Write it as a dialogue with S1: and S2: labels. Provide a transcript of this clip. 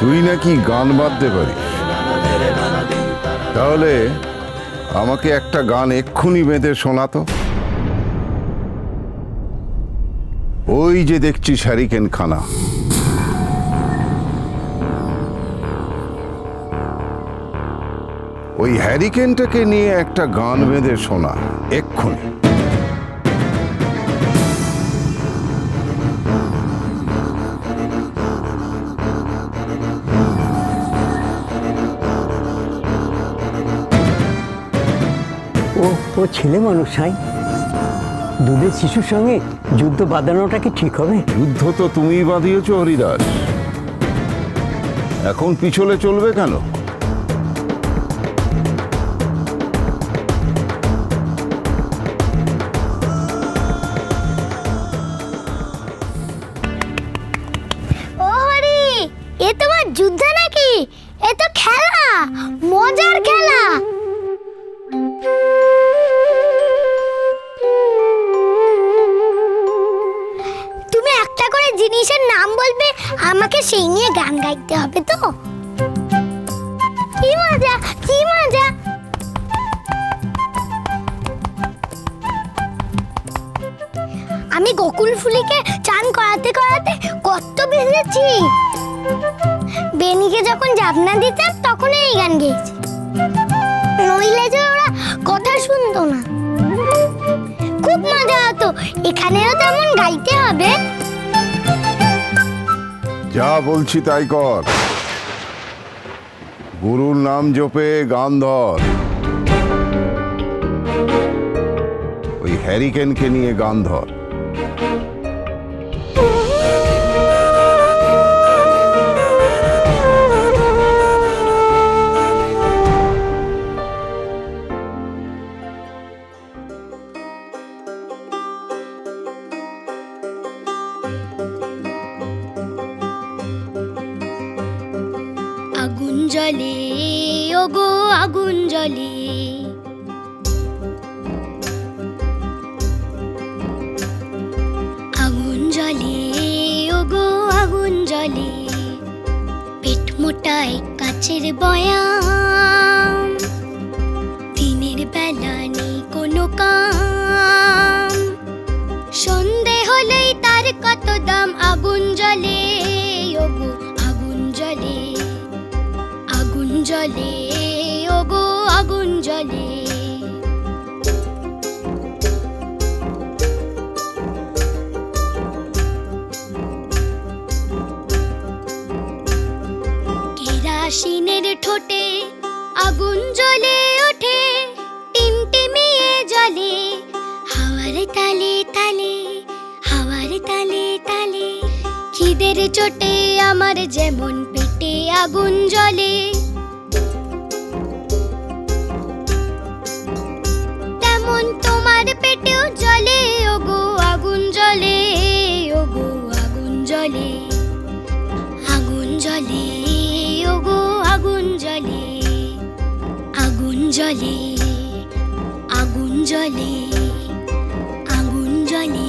S1: তুই নাকি গান বাজতে পারিস, তাহলে আমাকে একটা গান এক্ষুনি বেঁধে শোনাতো। ওই যে দেখছি হ্যারিকেন খানা, ওই হ্যারিকেনটাকে নিয়ে একটা গান বেঁধে শোনা এক্ষুনি।
S2: ও ছেলে মানুষ সাই, দুধের শিশুর সঙ্গে যুদ্ধ বাঁধানোটা কি ঠিক হবে?
S1: যুদ্ধ তো তুমিই বাঁধিয়েছ হরিদাস, এখন পিছলে চলবে কেন?
S3: ও হরি, এ তোমার যুদ্ধ নাকি? এ তো খেলা, মজার খেলা। তুমি একটা করে জিনিসের নাম বলবে, আমাকে সেই নিয়ে গান গাইতে হবে তো। কি মজা, কি মজা। আমি গোকুল ফুলিকে চান করাতে করাতে কত বেঁধেছি। বেনিকে যখন জাবনা দিতাম তখন এই গান গেয়েছি, নইলে যে ওরা কথা শুনতো না। খুব মজা হতো, এখানেও তেমন গাইতে হবে।
S1: যা বলছি তাই কর, গুরুর নাম জপে গান ধর। ওই হ্যারিকেনকে নিয়ে গান ধর।
S3: আগুন জ্বলে ওগো আগুন জ্বলে, আগুন জ্বলে ওগো আগুন জ্বলে। পেট মোটায় কাচের বয়াম, দিনের বেলা নেই কোনো কাম। সন্ধে হলেই তার কত দাম, আগুন জ্বলে ওগো আগুন জ্বলে, আগুন জ্বলে ওগো আগুন জ্বলে। কেরাসিনের ঠোঁটে আগুন জ্বলে ওঠে, টিমটিমিয়ে জ্বলে হাওয়ার তালে তালে, হাওয়ার তালে তালে। খিদের চোটে আমার যেমন পেটে আগুন জ্বলে, তেমন তোমার পেটেও জ্বলে ওগো আগুন জ্বলে, ওগো আগুন জ্বলে, আগুন জ্বলে ওগো আগুন জ্বলে, আগুন জ্বলে, আগুন জ্বলে, আগুন জ্বলে।